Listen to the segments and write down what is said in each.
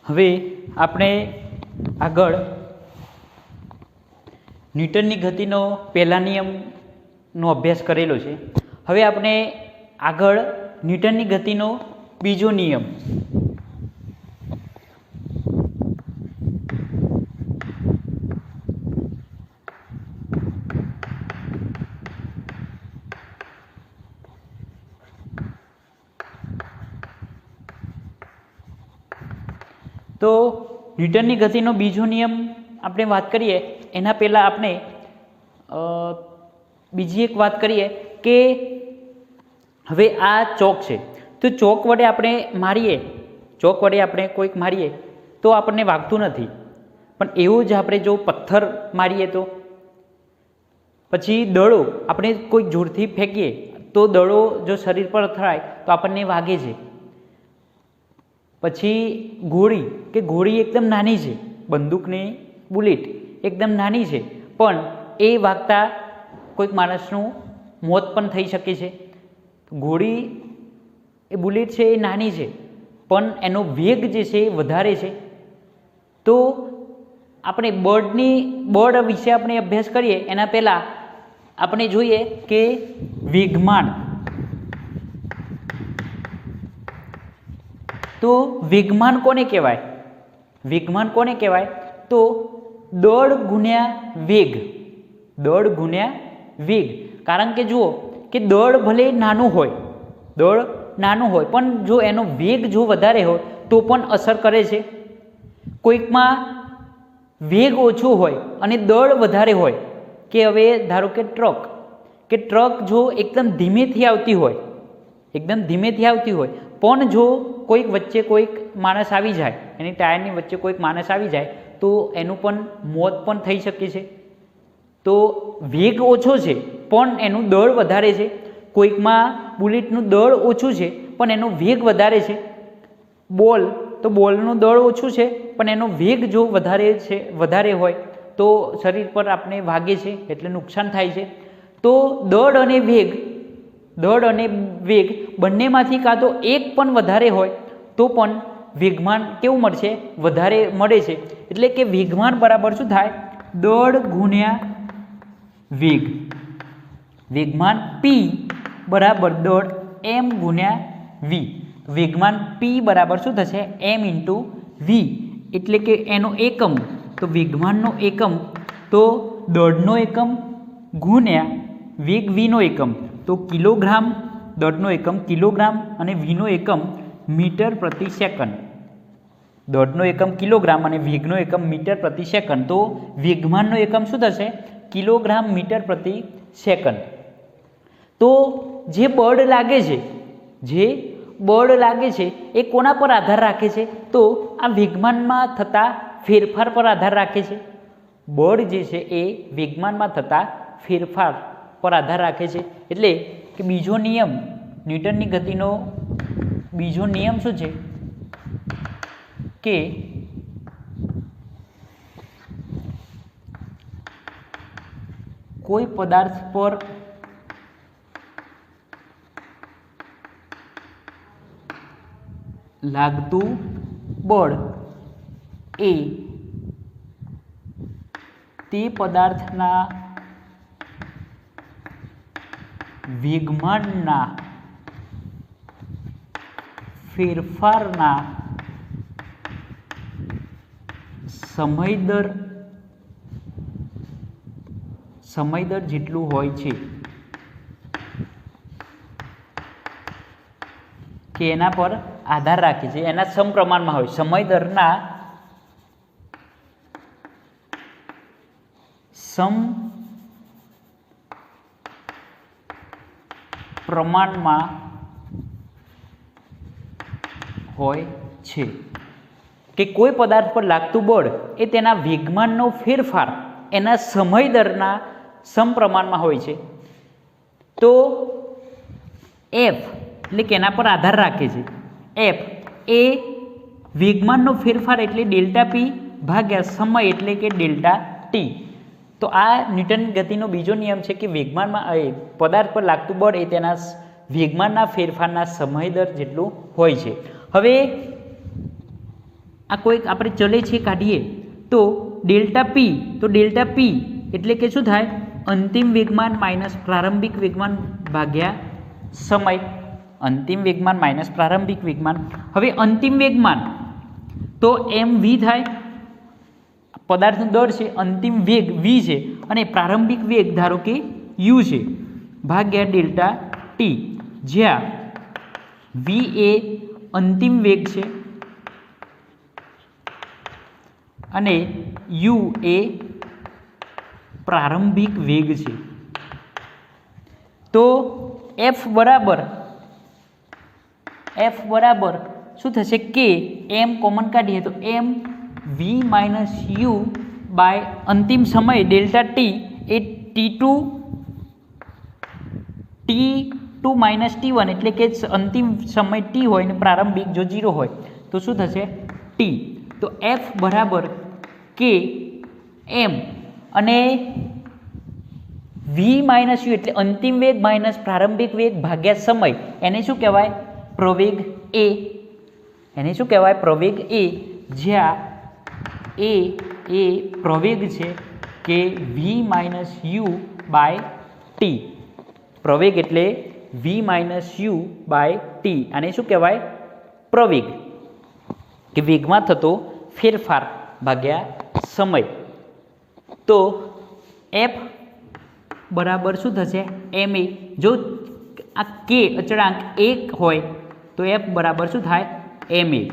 હવે આપણે આગળ ન્યૂટનની ગતિનો પહેલા નિયમનો અભ્યાસ કરેલો છે. હવે આપણે આગળ ન્યૂટનની ગતિનો બીજો નિયમ તો ન્યૂટનની ગતિનો બીજો નિયમ આપણે વાત કરીએ એના પહેલાં આપણે બીજી એક વાત કરીએ કે હવે આ ચોક છે તો ચોક વડે આપણે મારીએ, ચોક વડે આપણે કોઈક મારીએ તો આપણને વાગતું નથી, પણ એવું જ આપણે જો પથ્થર મારીએ તો પછી દડો આપણે કોઈક જોરથી ફેંકીએ તો દડો જો શરીર પર અથડાય તો આપણને વાગે છે. પછી ઘોડી એકદમ નાની છે, બંદૂકની બુલેટ એકદમ નાની છે, પણ એ વાગતા કોઈક માણસનું મોત પણ થઈ શકે છે. ઘોડી એ બુલેટ છે એ નાની છે પણ એનો વેગ જે છે એ વધારે છે. તો આપણે બળ વિશે આપણે અભ્યાસ કરીએ એના પહેલાં આપણે જોઈએ કે વેગમાન. તો વેગમાન કોને કહેવાય? વેગમાન કોને કહેવાય? તો દળ ગુણ્યા વેગ. દળ ગુણ્યા વેગ. કારણ કે જુઓ કે દળ ભલે નાનું હોય પણ જો એનો વેગ જો વધારે હોય તો પણ અસર કરે છે. કોઈકમાં વેગ ઓછો હોય અને દળ વધારે હોય, કે હવે ધારો કે ટ્રક જો એકદમ ધીમેથી આવતી હોય પણ જો કોઈક વચ્ચે કોઈક માણસ આવી જાય, એની ટાયરની વચ્ચે કોઈક માણસ આવી જાય તો એનું પણ મોત પણ થઈ શકે છે. તો વેગ ઓછો છે પણ એનું દળ વધારે છે. કોઈકમાં બુલેટનું દળ ઓછું છે પણ એનો વેગ વધારે છે. બોલનું દળ ઓછું છે પણ એનો વેગ જો વધારે હોય તો શરીર પર આપણે વાગે છે એટલે નુકસાન થાય છે. તો દળ અને વેગ બંનેમાંથી કાં તો એક પણ વધારે હોય તો પણ વેગમાન કેવું મળશે? વધારે મળે છે. એટલે કે વેગમાન બરાબર શું થાય? દળ ગુણ્યા વેગ. વેગમાન P બરાબર દળ m ગુણ્યા v. વેગમાન P બરાબર શું થશે? m into v. એટલે કે એનો એકમ, તો વેગમાનનો એકમ તો દળનો એકમ ગુણ્યા વેગ vનો એકમ, તો કિલોગ્રામ. દળનો એકમ કિલોગ્રામ અને vનો એકમ મીટર પ્રતિ સેકન્ડ. દળનો એકમ કિલોગ્રામ અને વેગનો એકમ મીટર પ્રતિ સેકન્ડ. તો વેગમાનનો એકમ શું થશે? કિલોગ્રામ મીટર પ્રતિ સેકન્ડ. તો જે બળ લાગે છે એ કોના પર આધાર રાખે છે? તો આ વેગમાનમાં થતા ફેરફાર પર આધાર રાખે છે. બળ જે છે એ વેગમાનમાં થતા ફેરફાર પર આધાર રાખે છે. એટલે કે બીજો નિયમ, ન્યૂટનની ગતિનો બીજો નિયમ શું છે કે કોઈ પદાર્થ પર લાગતું બળ એ તે પદાર્થના વેગમાનના ફેરફારના સમયદર જેટલું હોય છે. કે એના પર આધાર રાખે છે, એના સમપ્રમાણમાં હોય. સમયદરના સમપ્રમાણમાં હોય છે. કે કોઈ પદાર્થ પર લાગતું બળ એ તેના વેગમાનનો ફેરફાર એના સમયદરના સમપ્રમાણમાં હોય છે. તો F એટલે કે એના પર આધાર રાખે છે. F એ વેગમાનનો ફેરફાર એટલે ડેલ્ટા P ભાગ્યા સમય એટલે કે ડેલ્ટા T. તો આ ન્યૂટનની ગતિનો બીજો નિયમ છે કે વેગમાનમાં પદાર્થ પર લાગતું બળ એ તેના વેગમાનના ફેરફારના સમય દર જેટલું હોય છે. હવે આ કોઈક આપણે ચલે છે કાઢીએ તો ડેલ્ટા પી, તો ડેલ્ટા પી એટલે કે શું થાય? અંતિમ વેગમાન માઇનસ પ્રારંભિક વેગમાન ભાગ્યા સમય. અંતિમ વેગમાન માઇનસ પ્રારંભિક વેગમાન. હવે અંતિમ વેગમાન તો એમ વી થાય, પદાર્થનો દર છે, અંતિમ વેગ વી છે અને પ્રારંભિક વેગ ધારો કે યુ છે, ભાગ્યા ડેલ્ટા ટી, જ્યાં વી એ અંતિમ વેગ છે અને યુ એ પ્રારંભિક વેગ છે. તો એફ બરાબર શું થશે? કે એમ કોમન કાઢીએ તો એમ વી માઇનસ યુ બાય અંતિમ સમય ડેલ્ટા ટી એ T2 માઇનસ T1 એટલે કે અંતિમ સમય ટી હોય ને પ્રારંભિક જો 0 હોય તો શું થશે? ટી. તો એફ બરાબર કે એમ અને વી માઇનસ યુ એટલે અંતિમ વેગ માઇનસ પ્રારંભિક વેગ ભાગ્યા સમય, એને શું કહેવાય? પ્રવેગ એ. એને શું કહેવાય? પ્રવેગ એ, જ્યાં એ પ્રવેગ છે કે વી માઇનસ યુ બાય ટી. પ્રવેગ એટલે વી માઇનસ યુ બાય ટી. આને શું કહેવાય? પ્રવેગ કે વેગમાં થતો ફેરફાર ભાગ્યા સમય. તો એફ બરાબર શું થશે? એમ એ. જો આ કે અચળાંક 1 હોય તો એફ બરાબર શું થાય? એમ એ.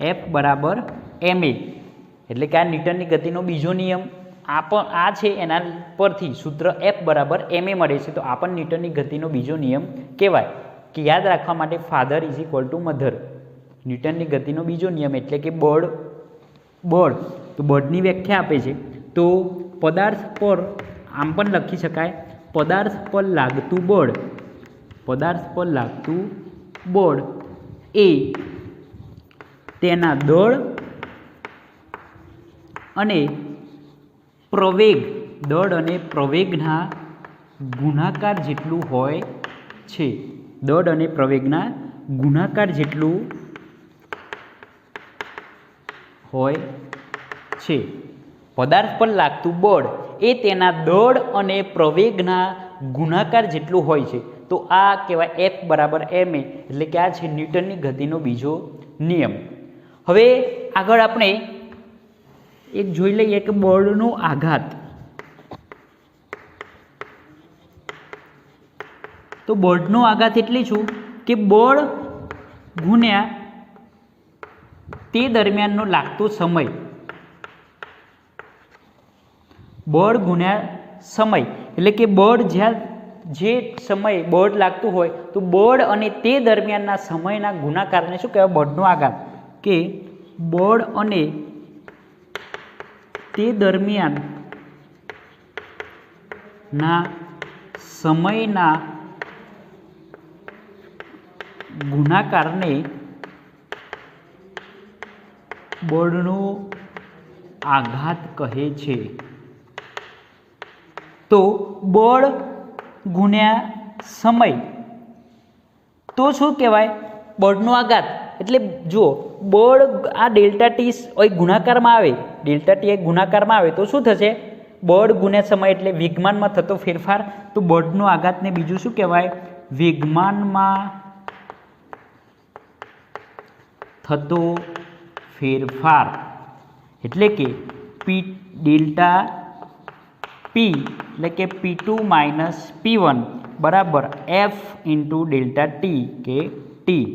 એફ બરાબર એમ એ એટલે કે આ ન્યૂટનની ગતિનો બીજો નિયમ આ છે, એના પરથી સૂત્ર એફ બરાબર એમ એ મળે છે. તો આ પણ ન્યૂટનની ગતિનો બીજો નિયમ કહેવાય. કે યાદ રાખવા માટે father is equal to mother. ન્યૂટનની ગતિનો બીજો નિયમ એટલે કે બળ. તો બળની વ્યાખ્યા આપે છે. તો પદાર્થ પર આમ પણ લખી શકાય, પદાર્થ પર લાગતું બળ એ તેના દળ અને પ્રવેગના ગુણાકાર જેટલું હોય છે. દળ અને પ્રવેગના ગુણાકાર જેટલું હોય છે. પદાર્થ પર લાગતું બળ એ તેના દળ અને પ્રવેગના ગુણાકાર જેટલું હોય છે. તો આ કહેવાય એફ બરાબર એમ એ એટલે કે આ છે ન્યૂટનની ગતિનો બીજો નિયમ. હવે આગળ આપણે એક જોઈ લઈએ કે બળનો આઘાત. તો બળનો આઘાત એટલે શું? કે બળ ગુણ્યા તે દરમિયાનનો લાગતો સમય. બળ ગુણ્યા સમય એટલે કે બળ જ્યાં જે સમય બળ લાગતું હોય તો બળ અને તે દરમિયાનના સમયના ગુણાકારને શું કહેવાય? બળનો આઘાત. કે બળ અને તે દરમિયાનના સમયના ગુણાકારને બળનો આઘાત કહે છે. તો બળ ગુણ્યા સમય તો શું કહેવાય? બળનો આઘાત. એટલે જુઓ, બળ આ ડેલ્ટા ટી ગુણાકારમાં આવે, ડેલ્ટા ટી ગુણાકારમાં આવે તો શું થશે? બળ ગુણ્યા સમય એટલે વેગમાનમાં થતો ફેરફાર. તો બળનો આઘાતને બીજું શું કહેવાય? વેગમાનમાં થતો ફેરફાર. એટલે કે ડેલ્ટા પી એટલે કે P2 માઇનસ P1 બરાબર એફ ઇન્ટુ ડેલ્ટા ટી કે ટી.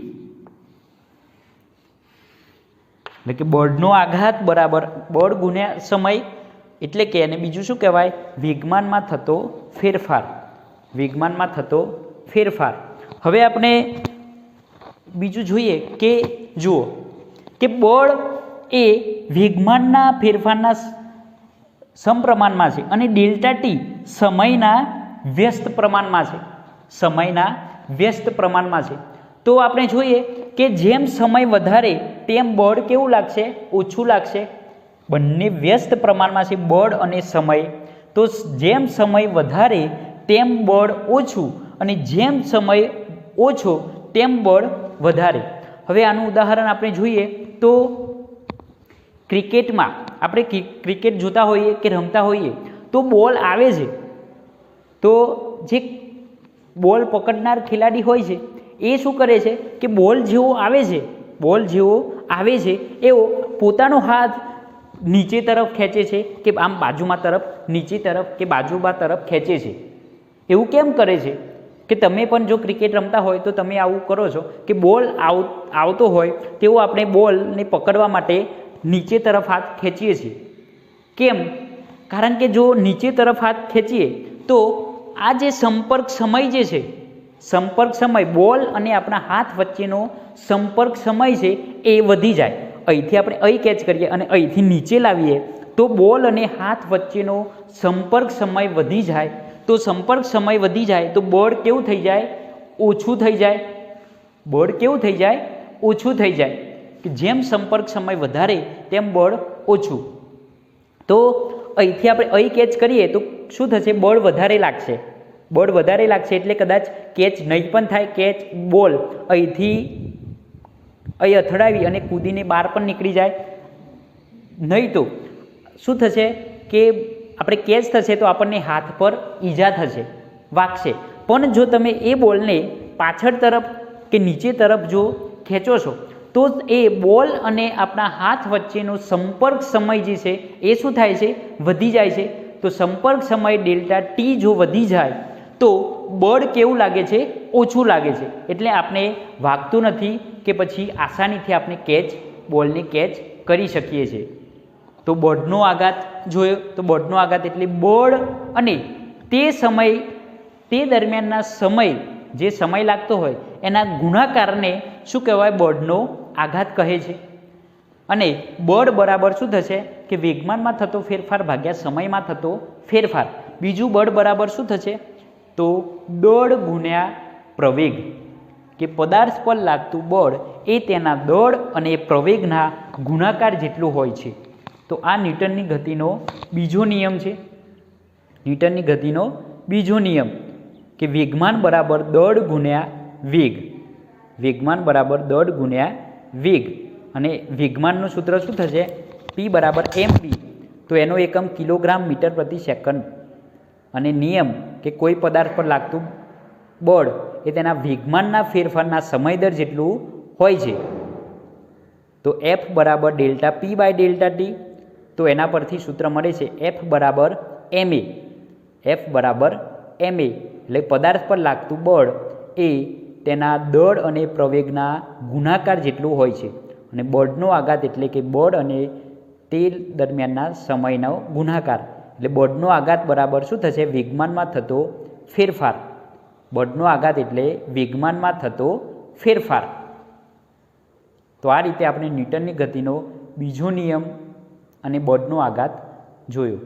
એટલે કે બળનો આઘાત બરાબર બળ ગુણ્યા સમય એટલે કે એને બીજું શું કહેવાય? વેગમાનમાં થતો ફેરફાર. વેગમાનમાં થતો ફેરફાર. હવે આપણે બીજું જોઈએ કે જુઓ કે બળ એ વેગમાનના ફેરફારના સમપ્રમાણમાં છે અને ડેલ્ટા ટી સમયના વ્યસ્ત પ્રમાણમાં છે. સમયના વ્યસ્ત પ્રમાણમાં છે. તો આપણે જોઈએ કે જેમ સમય વધારે તેમ બળ કેવું લાગશે? ઓછું લાગશે. બંને વ્યસ્ત પ્રમાણમાં છે બળ અને સમય. તો જેમ સમય વધારે તેમ બળ ઓછું અને જેમ સમય ઓછો તેમ બળ વધારે. હવે આનું ઉદાહરણ આપણે જોઈએ તો ક્રિકેટમાં આપણે ક્રિકેટ જોતા હોઈએ કે રમતા હોઈએ તો બોલ આવે છે, તો જે બોલ પકડનાર ખેલાડી હોય છે એ શું કરે છે કે બોલ જેવો આવે છે એવો પોતાનો હાથ નીચે તરફ ખેંચે છે કે આમ બાજુમાં તરફ, નીચે તરફ કે બાજુમાં તરફ ખેંચે છે. એવું કેમ કરે છે કે તમે પણ જો ક્રિકેટ રમતા હોય તો તમે આવું કરો છો કે બોલ આવતો હોય તેવો આપણે બોલને પકડવા માટે નીચે તરફ હાથ ખેંચીએ છીએ. કેમ? કારણ કે જો નીચે તરફ હાથ ખેંચીએ તો આ જે સંપર્ક સમય જે છે, સંપર્ક સમય બોલ અને આપણા હાથ વચ્ચેનો સંપર્ક સમય છે એ વધી જાય. અહીંથી આપણે અહીં કેચ કરીએ અને અહીંથી નીચે લાવીએ તો બોલ અને હાથ વચ્ચેનો સંપર્ક સમય વધી જાય. તો સંપર્ક સમય વધી જાય તો બળ કેવું થઈ જાય? ઓછું થઈ જાય. બળ કેવું થઈ જાય? ઓછું થઈ જાય. કે જેમ સંપર્ક સમય વધારે તેમ બળ ઓછું. તો અહીંથી આપણે અહીં કેચ કરીએ તો શું થશે? બળ વધારે લાગશે. બળ વધારે લાગશે એટલે કદાચ કેચ નહીં પણ થાય. કેચ બોલ અહીંથી અહીં અથડાવી અને કૂદીને બહાર પણ નીકળી જાય. નહીં તો શું થશે કે આપણે કેચ થશે તો આપણને હાથ પર ઈજા થશે, વાગશે. પણ જો તમે એ બોલને પાછળ તરફ કે નીચે તરફ જો ખેંચો છો તો એ બોલ અને આપણા હાથ વચ્ચેનો સંપર્ક સમય જે છે એ શું થાય છે? વધી જાય છે. તો સંપર્ક સમય ડેલ્ટા ટી જો વધી જાય તો બળ કેવું લાગે છે? ઓછું લાગે છે. એટલે આપણે વાગતું નથી કે પછી આસાનીથી આપણે બોલને કેચ કરી શકીએ છીએ. તો બળનો આઘાત જોયો. તો બળનો આઘાત એટલે બળ અને તે દરમિયાનના સમય, જે સમય લાગતો હોય એના ગુણાકારને શું કહેવાય? બળનો આઘાત કહે છે. અને બળ બરાબર શું થશે કે વેગમાનમાં થતો ફેરફાર ભાગ્યા સમયમાં થતો ફેરફાર. બીજું બળ બરાબર શું થશે? તો દળ ગુણ્યા પ્રવેગ, કે પદાર્થ પર લાગતું બળ એ તેના દળ અને પ્રવેગના ગુણાકાર જેટલું હોય છે. તો આ ન્યૂટનની ગતિનો બીજો નિયમ છે. ન્યૂટનની ગતિનો બીજો નિયમ કે વેગમાન બરાબર દળ ગુણ્યા વેગ. વેગમાન બરાબર દળ ગુણ્યા વેગ. અને વેગમાનનું સૂત્ર શું થશે? P બરાબર mv. તો એનો એકમ કિલોગ્રામ મીટર પ્રતિ સેકન્ડ. અને નિયમ કે કોઈ પદાર્થ પર લાગતું બળ એ તેના વેગમાનના ફેરફારના સમય દર જેટલું હોય છે. તો F બરાબર delta P by delta T. તો એના પરથી સૂત્ર મળે છે F બરાબર ma. F બરાબર ma એટલે પદાર્થ પર લાગતું બળ એ તેના દળ અને પ્રવેગના ગુણાકાર જેટલું હોય છે. અને બળનો આઘાત એટલે કે બળ અને તે દરમિયાનના સમયનો ગુણાકાર. એટલે બળનો આઘાત બરાબર શું થશે? વેગમાનમાં થતો ફેરફાર. બળનો આઘાત એટલે વેગમાનમાં થતો ફેરફાર. તો આ રીતે આપણે ન્યૂટનની ગતિનો બીજો નિયમ અને બળનો આઘાત જોયો.